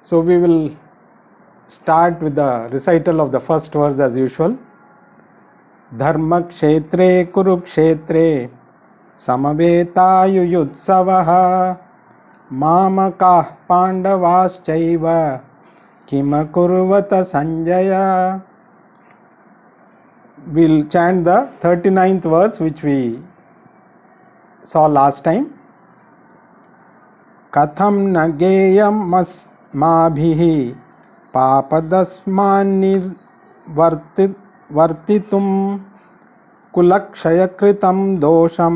So we will start with the recital of the first verse as usual. Dharma kshetre kurukshetre samavetaayujutsavaha mamakah pandavaschaiva kimakurvata sanjaya. We'll chant the 39th verse which we saw last time. Katham nageyam asmabhihi papadasmanir vartitum kulakshayakritam dosham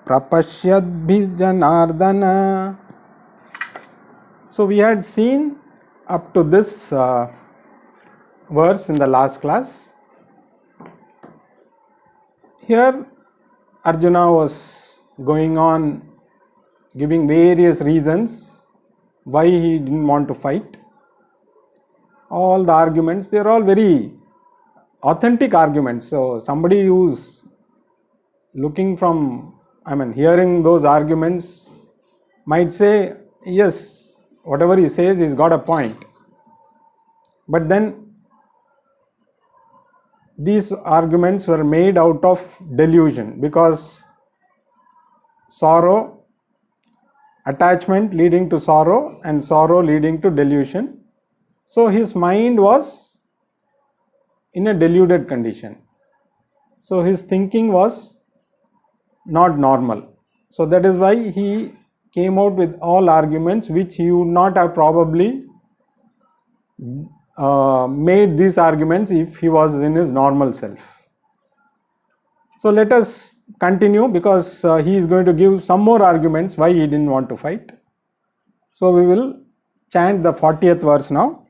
prapashyadbhijanardana. So we had seen up to this verse in the last class. Here Arjuna was going on giving various reasons why he didn't want to fight. All the arguments, they are all very authentic arguments. So somebody who's looking from, hearing those arguments might say, yes, whatever he says, he's got a point. But then these arguments were made out of delusion, because sorrow, attachment leading to sorrow, and sorrow leading to delusion. So his mind was in a deluded condition. So his thinking was not normal. So that is why he came out with all arguments which he would not have probably made these arguments if he was in his normal self. So let us continue, because he is going to give some more arguments why he didn't want to fight. So we will chant the 40th verse now.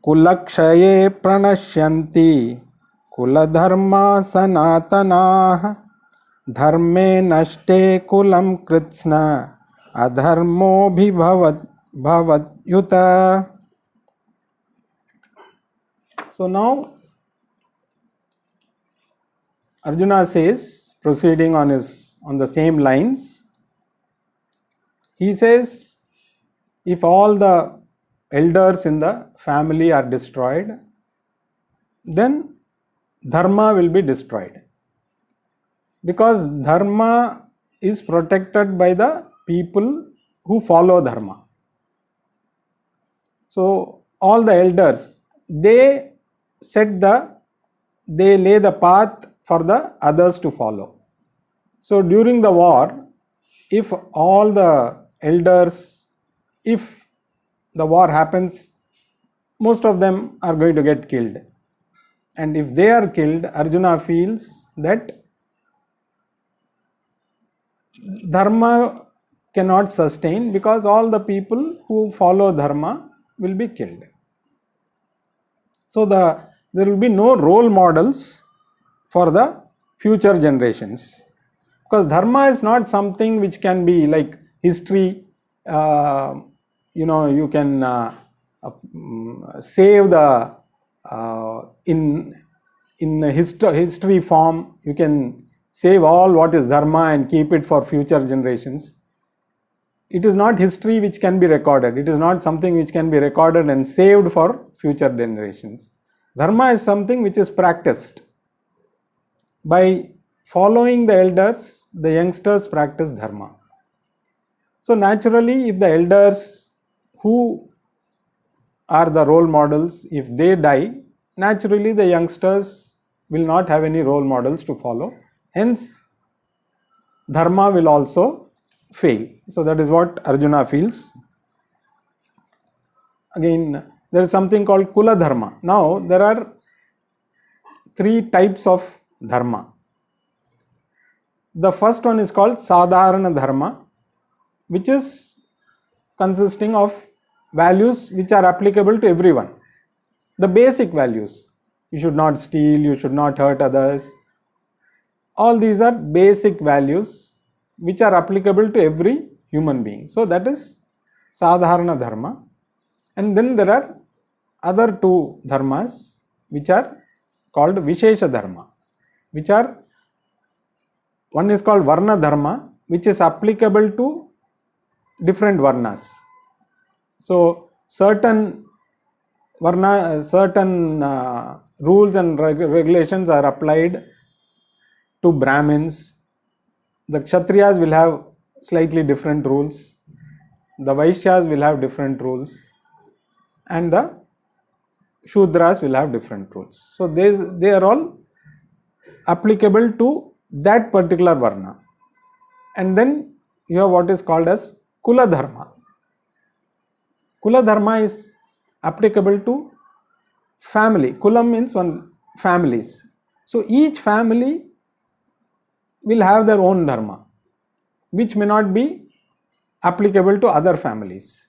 Kulakshaye pranashyanti kuladharma sanatanah dharme nashte kulam kritsna adharmo bhavat yuta. So now Arjuna says, proceeding on the same lines, he says, if all the elders in the family are destroyed, then dharma will be destroyed, because dharma is protected by the people who follow dharma. So all the elders, they lay the path for the others to follow. So during the war, if all the elders, if the war happens, most of them are going to get killed. And if they are killed, Arjuna feels that dharma cannot sustain, because all the people who follow dharma will be killed. So there will be no role models for the future generations, because dharma is not something which can be like history. You can save the in history form, you can save all what is dharma and keep it for future generations. It is not history which can be recorded. It is not something which can be recorded and saved for future generations. Dharma is something which is practiced. By following the elders, the youngsters practice dharma. So naturally, if the elders who are the role models, if they die, naturally the youngsters will not have any role models to follow. Hence, dharma will also fail. So that is what Arjuna feels. Again, there is something called Kula Dharma. Now, there are three types of dharma. The first one is called Sadharana Dharma, which is consisting of values which are applicable to everyone. The basic values. You should not steal, you should not hurt others. All these are basic values which are applicable to every human being. So that is Sadharana Dharma. And then there are other two dharmas which are called Vishesha Dharma, which are, one is called Varna Dharma, which is applicable to different varnas. So certain rules and regulations are applied to Brahmins. The Kshatriyas will have slightly different rules. The Vaishyas will have different rules. And the Shudras will have different rules. So they are all applicable to that particular Varna. And then you have what is called as Kula Dharma. Kula Dharma is applicable to family. Kulam means one families. So each family will have their own dharma, which may not be applicable to other families.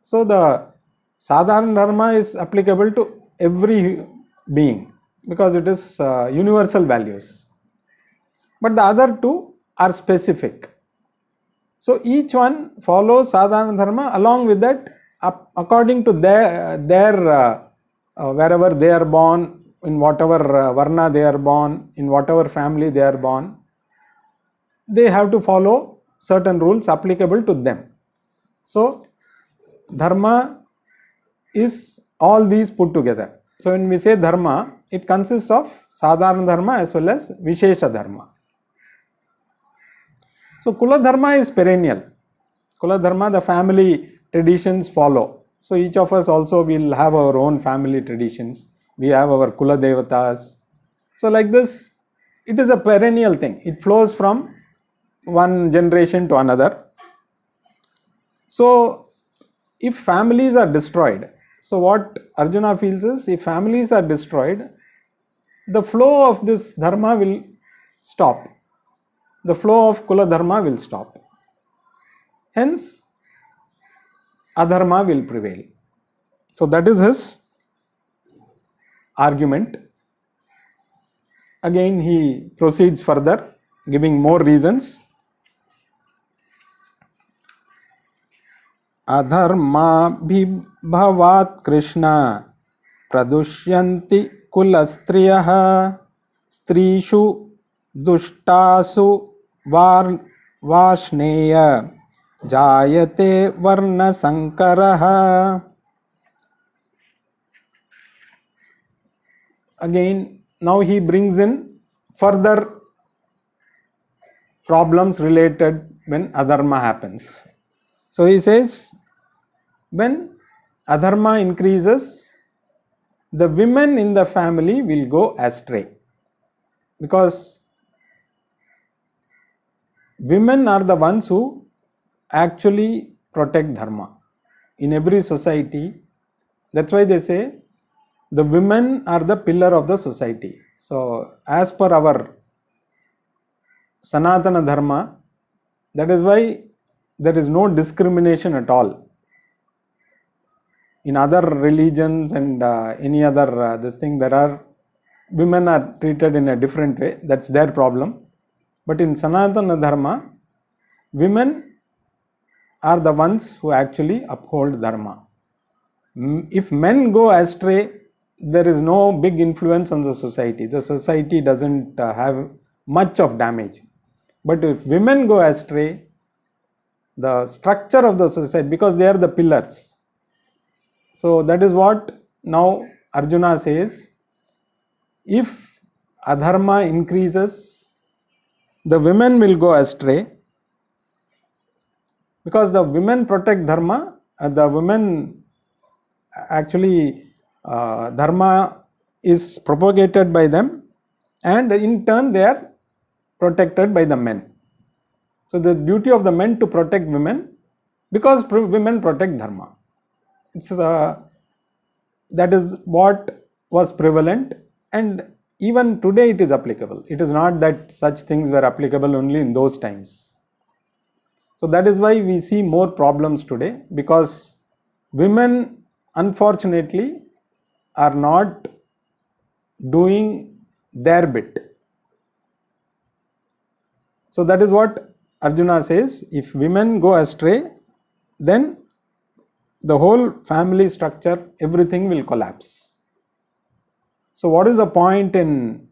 So the Sadharana Dharma is applicable to every being because it is universal values. But the other two are specific. So each one follows Sadharana Dharma along with that according to their wherever they are born, in whatever Varna they are born, in whatever family they are born, they have to follow certain rules applicable to them. So Dharma is all these put together. So when we say Dharma, it consists of Sadharana Dharma as well as Vishesha Dharma. So Kula Dharma is perennial. Kula Dharma, the family traditions follow. So each of us also will have our own family traditions. We have our Kula Devatas. So like this, it is a perennial thing. It flows from one generation to another. So if families are destroyed, so what Arjuna feels is, if families are destroyed, the flow of this dharma will stop. The flow of Kula Dharma will stop. Hence, Adharma will prevail. So that is his argument. Again, he proceeds further, giving more reasons. Adharma bhibhavat Krishna pradushyanti kulastriyaha strishu dushtasu varshneya jayate varna sankaraha. Again, now he brings in further problems related when adharma happens. So he says, when adharma increases, the women in the family will go astray, because women are the ones who actually protect dharma in every society. That's why they say the women are the pillar of the society. So as per our Sanatana Dharma, that is why there is no discrimination at all. In other religions and any other this thing, there are women are treated in a different way. That's their problem. But in Sanatana Dharma, women are the ones who actually uphold dharma. If men go astray, there is no big influence on the society. The society doesn't have much of damage. But if women go astray, the structure of the society, because they are the pillars. So that is what now Arjuna says, if adharma increases, the women will go astray, because the women protect dharma. The women actually dharma is propagated by them, and in turn they are protected by the men. So the duty of the men to protect women, because women protect dharma. It's that is what was prevalent, and even today it is applicable. It is not that such things were applicable only in those times. So that is why we see more problems today, because women unfortunately are not doing their bit. So that is what Arjuna says, if women go astray, then the whole family structure, everything will collapse. So what is the point in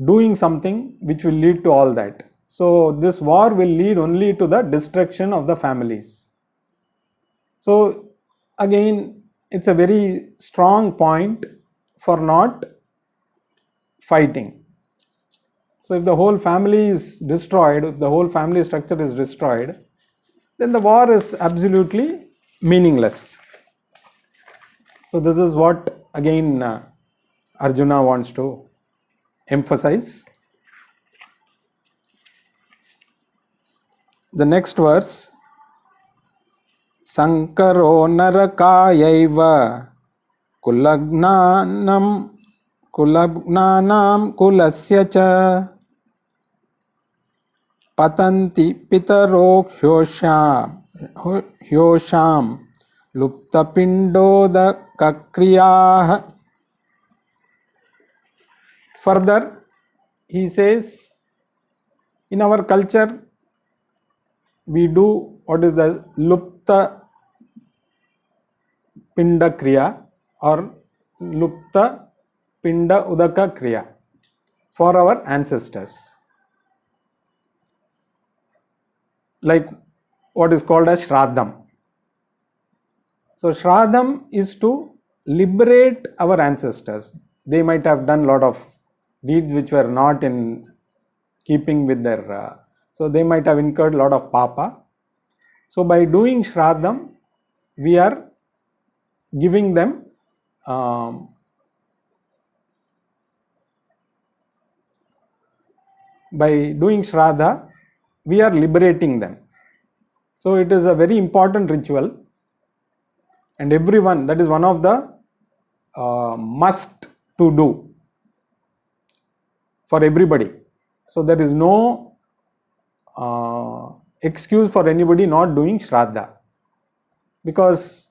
doing something which will lead to all that? So this war will lead only to the destruction of the families. So again, it's a very strong point for not fighting. So if the whole family is destroyed, if the whole family structure is destroyed, then the war is absolutely meaningless. So this is what again Arjuna wants to emphasize. The next verse, Sankaro narakayaiva kulagnanam kulasya cha patanti pitaro hyosham luptapindodakakriyah. Further, he says, in our culture, we do what is the lupta pinda kriya or lupta pinda udaka kriya for our ancestors, like what is called as shraddham. So shraddham is to liberate our ancestors. They might have done a lot of deeds which were not in keeping with their so they might have incurred a lot of papa. So by doing shraddham, we are giving them by doing shraddha, we are liberating them. So it is a very important ritual, and everyone, that is one of the must to do for everybody. So there is no excuse for anybody not doing shraddha, because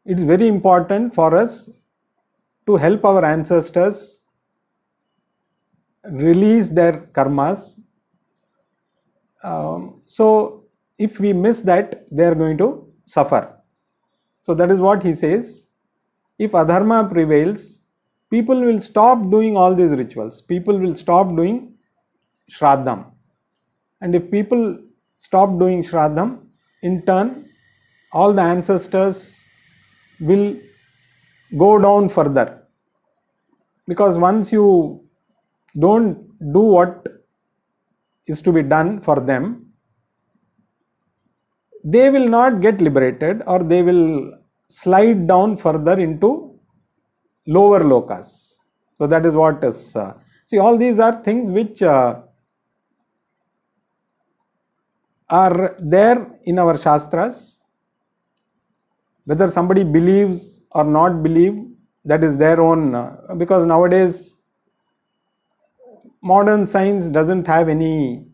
it is very important for us to help our ancestors release their karmas. So if we miss that, they are going to suffer. So that is what he says. If adharma prevails, people will stop doing all these rituals. People will stop doing shraddham. And if people stop doing shraddham, in turn, all the ancestors will go down further. Because once you don't do what is to be done for them, they will not get liberated, or they will slide down further into lower lokas. So that is what is, see, all these are things which are there in our shastras. Whether somebody believes or not believe, that is their own, because nowadays modern science doesn't have any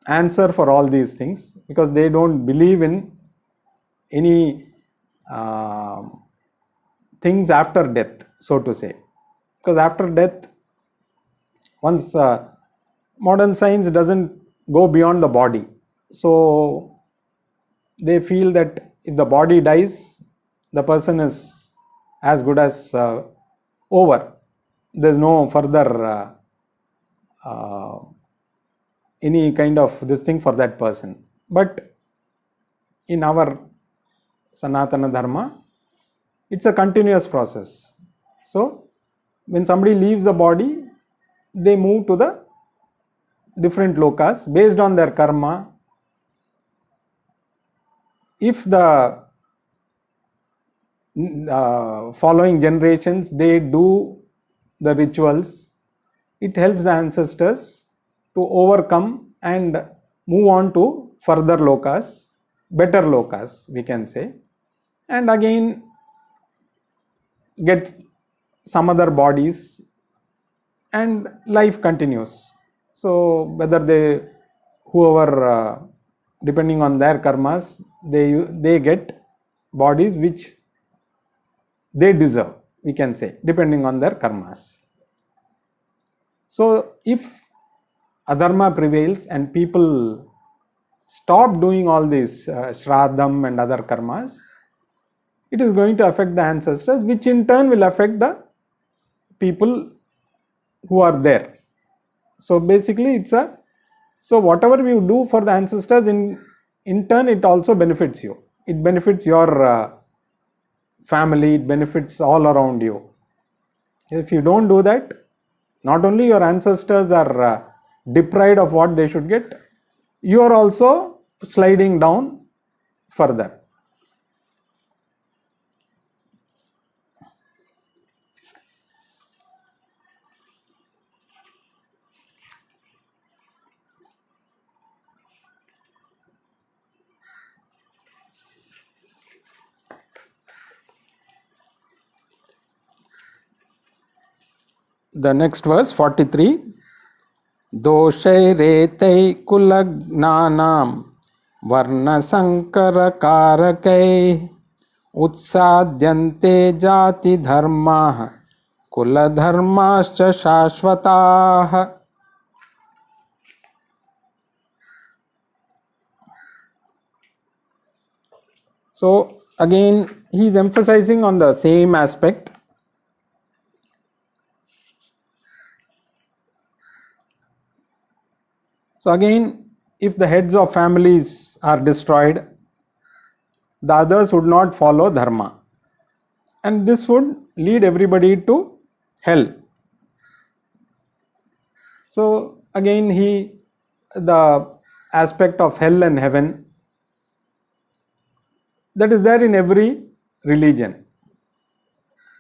answer for all these things, because they don't believe in any things after death, so to say. Because after death, once modern science doesn't go beyond the body, so they feel that if the body dies, the person is as good as over. There's no further any kind of this thing for that person. But in our Sanatana Dharma, it's a continuous process. So when somebody leaves the body, they move to the different lokas based on their karma. If the following generations, they do the rituals, it helps the ancestors to overcome and move on to further lokas, better lokas, we can say, and again get some other bodies, and life continues. So whether whoever depending on their karmas, they get bodies which they deserve, we can say, depending on their karmas. So if adharma prevails and people stop doing all these shraddham and other karmas, it is going to affect the ancestors, which in turn will affect the people who are there. So basically it's so whatever we do for the ancestors, in in turn it also benefits you. It benefits your family, it benefits all around you. If you don't do that, not only your ancestors are deprived of what they should get, you are also sliding down further. The next verse 43. Doshairetai kulagnanam varna sankara karakai utsadyante jati dharma kula dharmascha shashvatah. So again he is emphasizing on the same aspect. So again, if the heads of families are destroyed, the others would not follow dharma, and this would lead everybody to hell. So again the aspect of hell and heaven, that is there in every religion.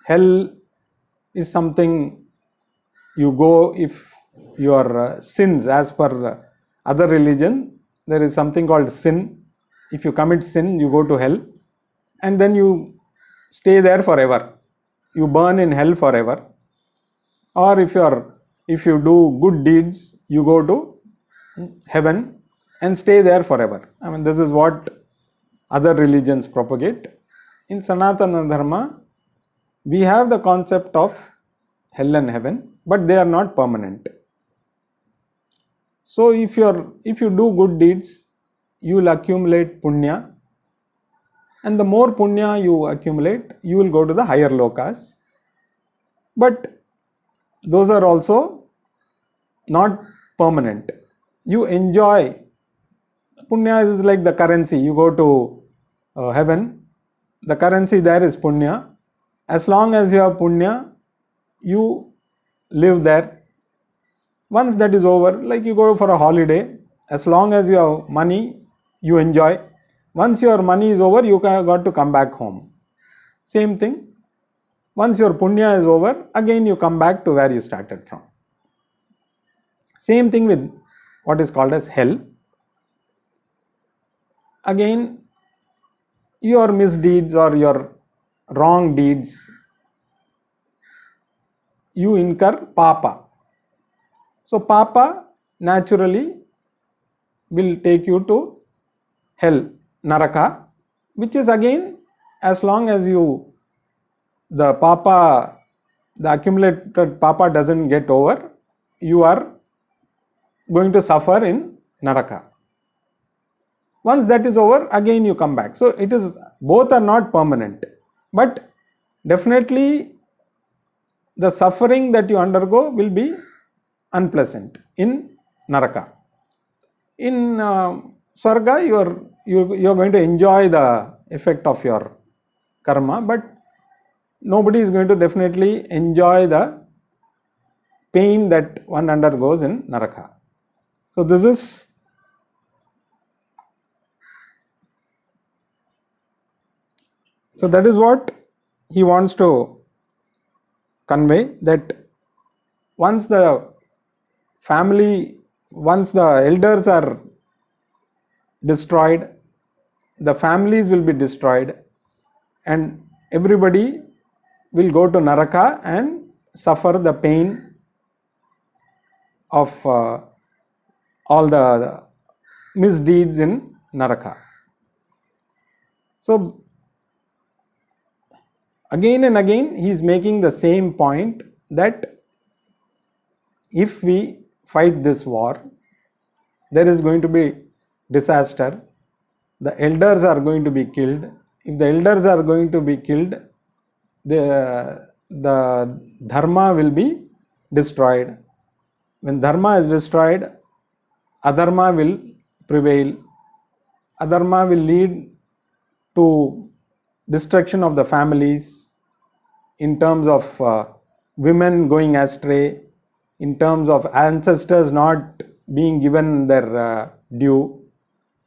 Hell is something you go if your sins, as per the other religion, there is something called sin. If you commit sin, you go to hell, and then you stay there forever. You burn in hell forever. Or if you do good deeds, you go to heaven and stay there forever. I mean, this is what other religions propagate. In Sanatana Dharma, we have the concept of hell and heaven, but they are not permanent. So if you do good deeds, you will accumulate punya, and the more punya you accumulate, you will go to the higher lokas. But those are also not permanent. You enjoy. Punya is like the currency. You go to heaven, the currency there is punya. As long as you have punya, you live there. Once that is over, like you go for a holiday, as long as you have money, you enjoy. Once your money is over, you got to come back home. Same thing. Once your punya is over, again you come back to where you started from. Same thing with what is called as hell. Again, your misdeeds or your wrong deeds, you incur papa. So papa naturally will take you to hell, naraka, which is again, as long as the accumulated papa doesn't get over, you are going to suffer in naraka. Once that is over, again you come back. So both are not permanent, but definitely the suffering that you undergo will be unpleasant in naraka. In swarga, you are going to enjoy the effect of your karma, but nobody is going to definitely enjoy the pain that one undergoes in naraka. So that is what he wants to convey, that once the elders are destroyed, the families will be destroyed, and everybody will go to naraka and suffer the pain of all the misdeeds in naraka. So again and again he is making the same point, that if we fight this war, there is going to be disaster. The elders are going to be killed. If the elders are going to be killed, the dharma will be destroyed. When dharma is destroyed, adharma will prevail, Adharma will lead to destruction of the families, in terms of women going astray, in terms of ancestors not being given their due.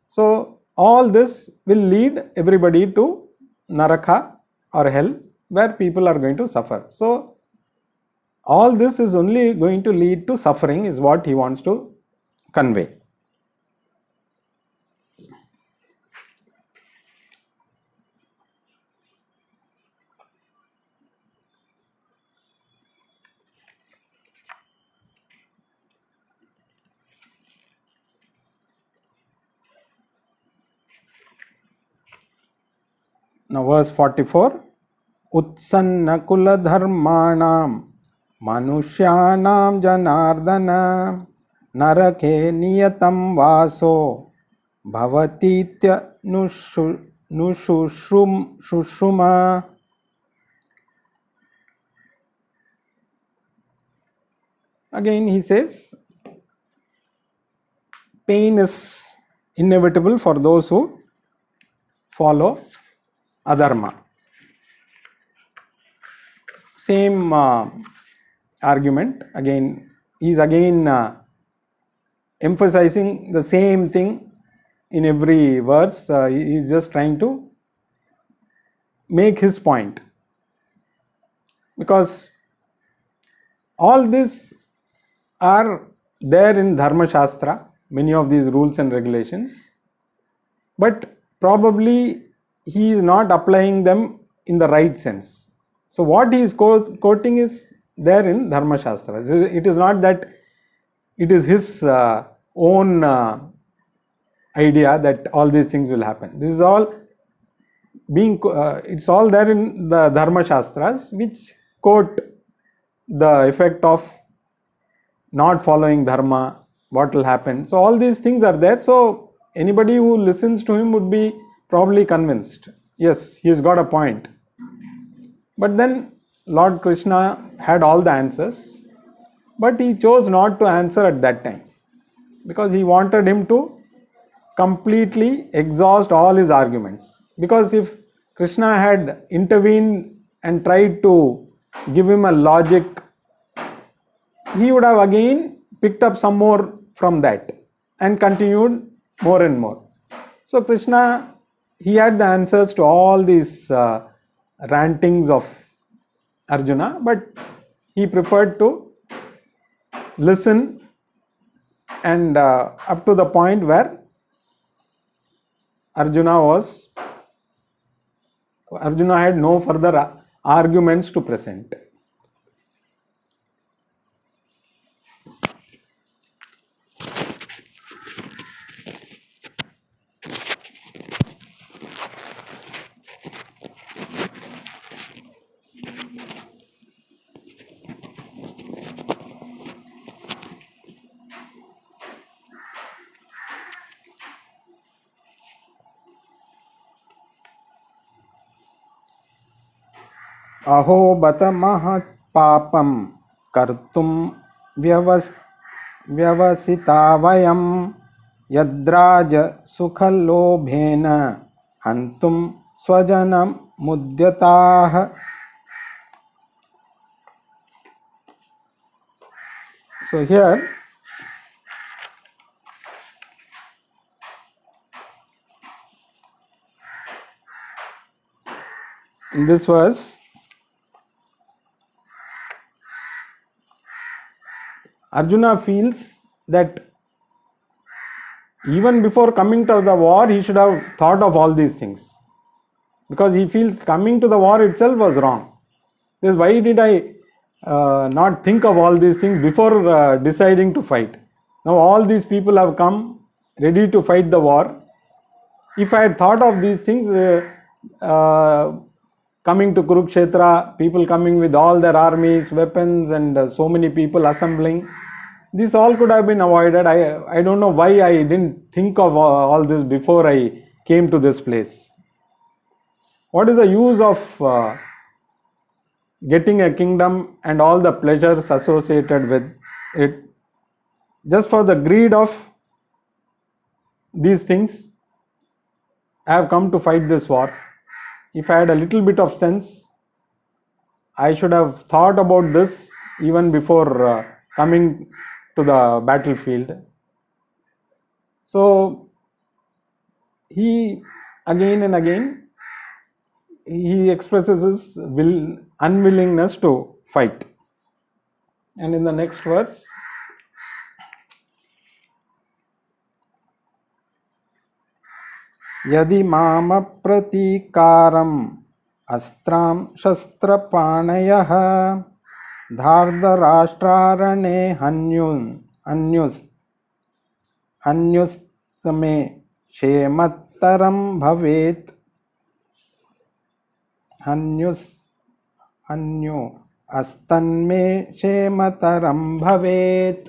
So all this will lead everybody to Naraka or hell, where people are going to suffer. So all this is only going to lead to suffering, is what he wants to convey. Now verse 44. Utsanna kula dharmanam manushyanam janardana narake niyatam vaso bhavatitya nushushuma. Again he says, pain is inevitable for those who follow adharma. Same argument. Again, he is emphasizing the same thing in every verse. He is just trying to make his point, because all these are there in Dharma Shastra, many of these rules and regulations, but probably he is not applying them in the right sense. So what he is quoting is there in Dharma Shastra. It is not that it is his own idea that all these things will happen. This is all it's all there in the Dharma Shastras, which quote the effect of not following dharma, what will happen. So all these things are there. So anybody who listens to him would be probably convinced, yes, he has got a point. But then Lord Krishna had all the answers, but he chose not to answer at that time, because he wanted him to completely exhaust all his arguments. Because if Krishna had intervened and tried to give him a logic, he would have again picked up some more from that and continued more and more. So Krishna, he had the answers to all these rantings of Arjuna, but he preferred to listen and up to the point where Arjuna had no further arguments to present. Aho bata mahat papam kartum vyavasitavayam yadraja sukhalobhena hantum swajanam mudyatah. So here in this verse, Arjuna feels that even before coming to the war, he should have thought of all these things, because he feels coming to the war itself was wrong. This, why did I not think of all these things before deciding to fight? Now all these people have come ready to fight the war. If I had thought of these things, coming to Kurukshetra, people coming with all their armies, weapons, and so many people assembling, this all could have been avoided. I don't know why I didn't think of all this before I came to this place. What is the use of getting a kingdom and all the pleasures associated with it, just for the greed of these things? I have come to fight this war. If I had a little bit of sense, I should have thought about this even before coming to the battlefield. So he again and again he expresses his unwillingness to fight. And in the next verse, यदि माम प्रतीकारम अस्त्राम शस्त्रपाणयः धार्तराष्ट्रारणे हन्युस्तमे क्षेमतरं भवेत् हन्यु अस्तन्मे क्षेमतरं भवेत्.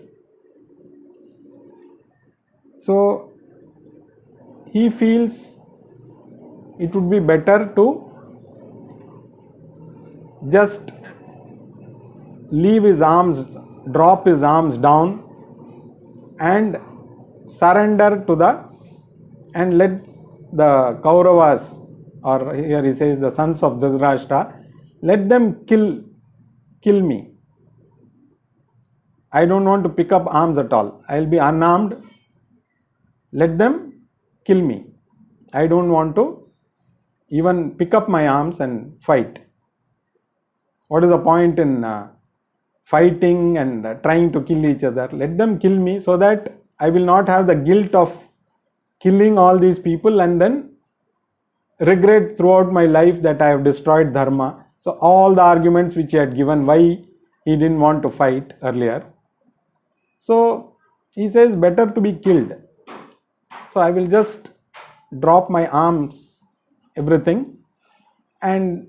So he feels it would be better to just leave his arms, drop his arms down and surrender to and let the Kauravas, or here he says the sons of Dhritarashtra, let them kill me. I don't want to pick up arms at all. I will be unarmed. Let them kill me. I don't want to even pick up my arms and fight. What is the point in fighting and trying to kill each other? Let them kill me so that I will not have the guilt of killing all these people and then regret throughout my life that I have destroyed dharma. So all the arguments which he had given why he didn't want to fight earlier. So he says better to be killed. So I will just drop my arms, everything, and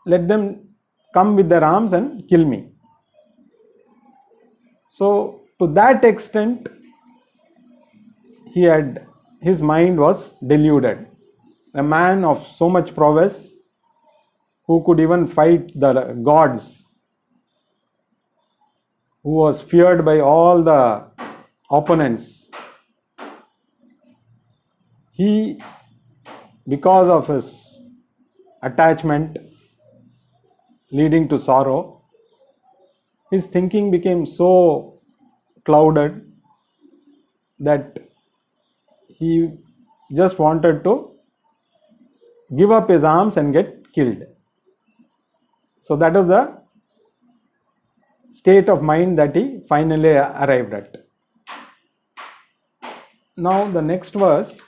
let them come with their arms and kill me. So to that extent, his mind was deluded. A man of so much prowess, who could even fight the gods, who was feared by all the opponents, he, because of his attachment leading to sorrow, his thinking became so clouded that he just wanted to give up his arms and get killed. So that is the state of mind that he finally arrived at. Now the next verse,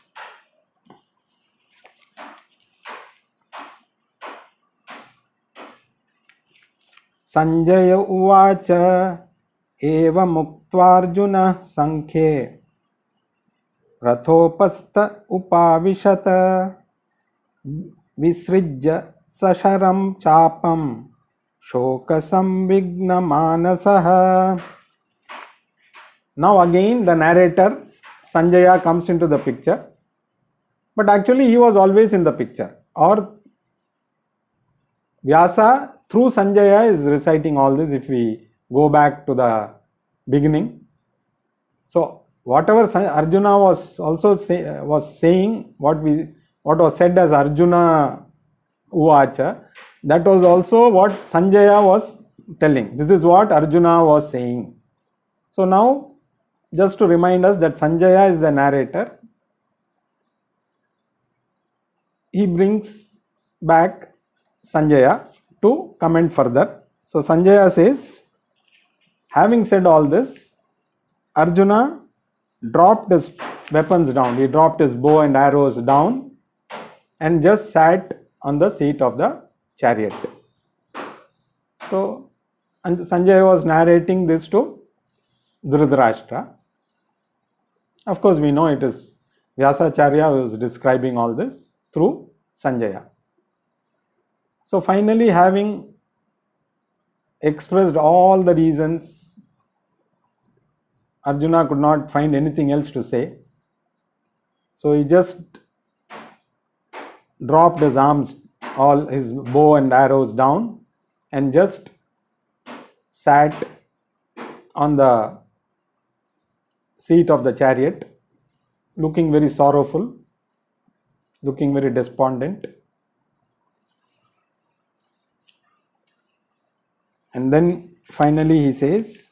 Sanjaya uvacha eva muktvarjuna sankhye rathopastha upavishata visrijya sasharam chapam shokasam vigna manasaha. Now again the narrator Sanjaya comes into the picture, but actually he was always in the picture, or Vyasa through Sanjaya is reciting all this if we go back to the beginning. So whatever Arjuna was also saying, what was said as Arjuna Uvacha, that was also what Sanjaya was telling. This is what Arjuna was saying. So now, just to remind us that Sanjaya is the narrator, he brings back Sanjaya to comment further. So Sanjaya says, having said all this, Arjuna dropped his weapons down. He dropped his bow and arrows down and just sat on the seat of the chariot. So and Sanjaya was narrating this to Dhritarashtra. Of course, we know it is Vyasacharya who is describing all this through Sanjaya. So finally, having expressed all the reasons, Arjuna could not find anything else to say. So he just dropped his arms, all his bow and arrows down, and just sat on the seat of the chariot, looking very sorrowful. looking very despondent. And then finally he says,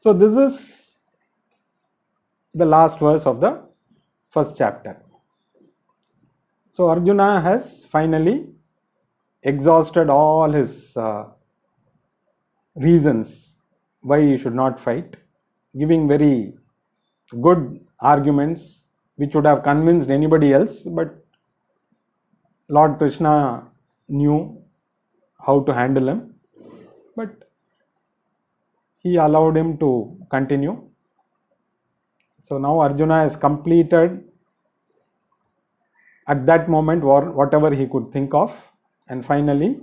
so this is the last verse of the first chapter. So Arjuna has finally exhausted all his reasons why he should not fight, giving very good arguments which would have convinced anybody else, but Lord Krishna knew how to handle him, but he allowed him to continue. So now Arjuna has completed at that moment whatever he could think of, and finally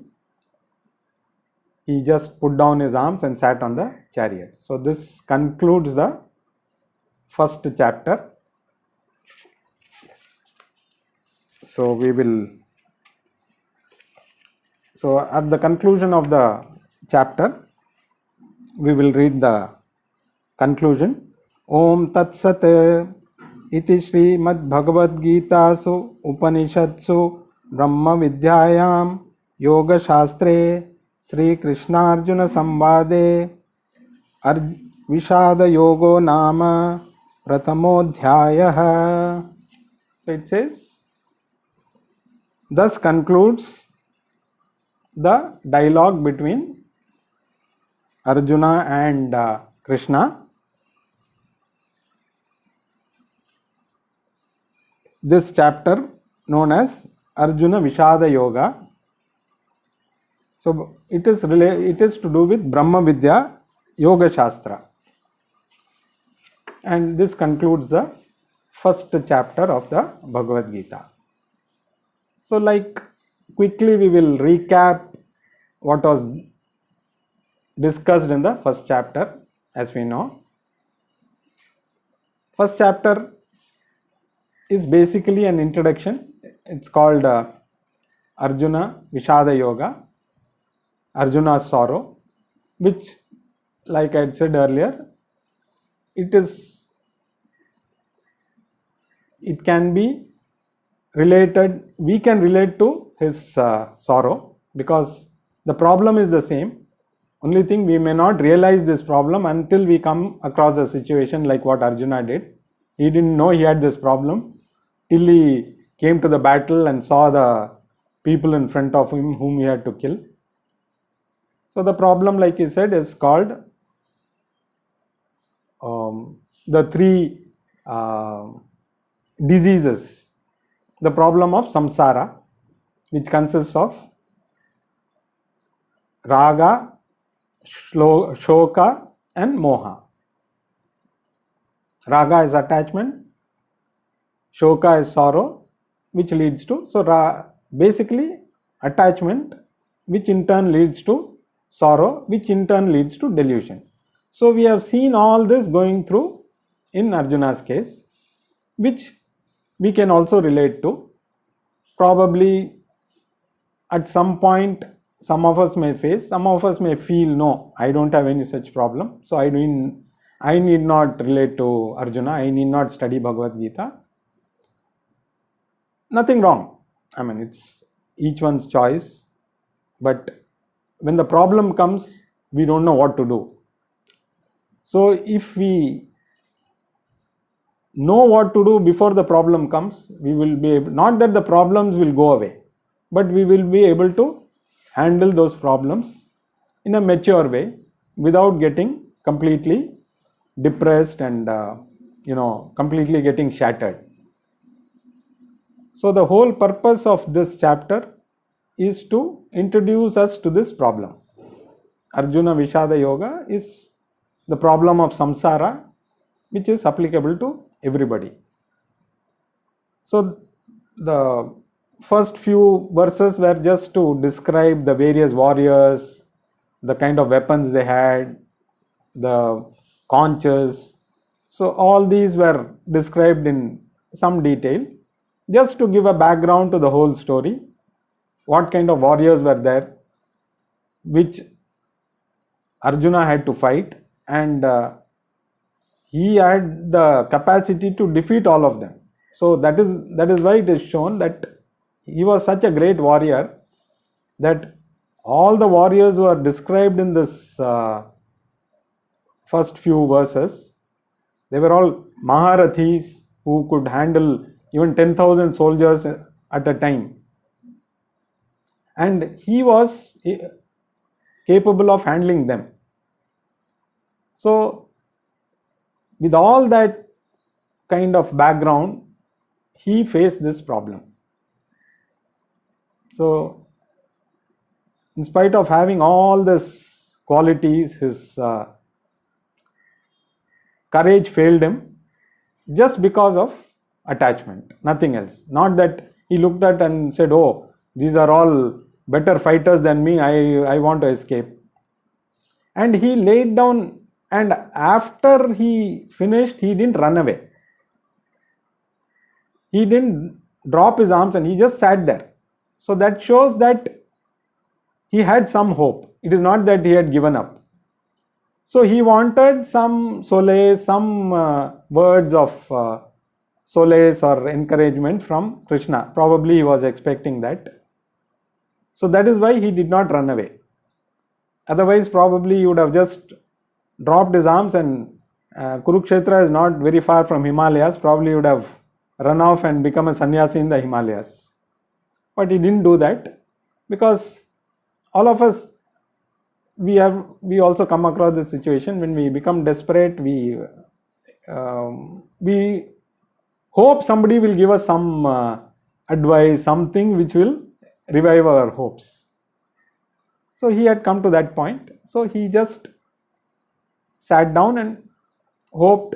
he just put down his arms and sat on the chariot. So this concludes the first chapter. So at the conclusion of the chapter, we will read the conclusion. Om Tat Sat iti Srimad Bhagavad Gita su Upanishadsu Brahma Vidyayam Yoga Shastre Sri Krishna Arjuna Samvade Vishada Yogo Nama Pratamodhyayah. So it says, thus concludes the dialogue between Arjuna and Krishna. This chapter known as Arjuna Vishada Yoga. So it is to do with Brahma Vidya Yoga Shastra. And this concludes the first chapter of the Bhagavad Gita. So quickly we will recap what was discussed in the first chapter. As we know, first chapter is basically an introduction. It's called Arjuna Vishada Yoga, Arjuna's sorrow, which, like I had said earlier, it can be related, we can relate to his sorrow, because the problem is the same. Only thing, we may not realize this problem until we come across a situation like what Arjuna did. He didn't know he had this problem till he came to the battle and saw the people in front of him whom he had to kill. So the problem, like he said, is called the three diseases. The problem of samsara, which consists of raga, shoka and moha. Raga is attachment, shoka is sorrow, which leads to, basically attachment, which in turn leads to sorrow, which in turn leads to delusion. So we have seen all this going through in Arjuna's case, which we can also relate to. Probably at some point some of us may face, some of us may feel, no, I don't have any such problem, so I need not relate to Arjuna, I need not study Bhagavad Gita. Nothing wrong. I mean, it's each one's choice. But when the problem comes, we don't know what to do. So if we know what to do before the problem comes, we will be able, not that the problems will go away, but we will be able to handle those problems in a mature way without getting completely depressed and completely getting shattered. So the whole purpose of this chapter is to introduce us to this problem. Arjuna Vishada Yoga is the problem of samsara, which is applicable to everybody. So the first few verses were just to describe the various warriors, the kind of weapons they had, the conches. So all these were described in some detail, just to give a background to the whole story. What kind of warriors were there, which Arjuna had to fight, and he had the capacity to defeat all of them. So that is why it is shown that he was such a great warrior that all the warriors who are described in this first few verses, they were all Maharathis who could handle even 10,000 soldiers at a time. And he was capable of handling them. So, with all that kind of background, he faced this problem. So, in spite of having all these qualities, his courage failed him just because of attachment, nothing else. Not that he looked at and said, oh, these are all better fighters than me, I want to escape. And he laid down, and after he finished, he didn't run away. He didn't drop his arms and he just sat there. So that shows that he had some hope. It is not that he had given up. So he wanted some solace, some words of solace or encouragement from Krishna. Probably he was expecting that. So that is why he did not run away. Otherwise, probably he would have just dropped his arms, and Kurukshetra is not very far from Himalayas. Probably he would have run off and become a sannyasi in the Himalayas. But he didn't do that, because all of us, we also come across this situation when we become desperate. We hope somebody will give us some advice, something which will revive our hopes. So he had come to that point. So he just sat down and hoped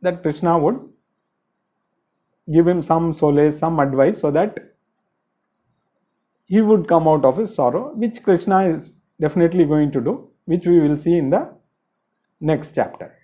that Krishna would give him some solace, some advice, so that he would come out of his sorrow, which Krishna is definitely going to do, which we will see in the next chapter.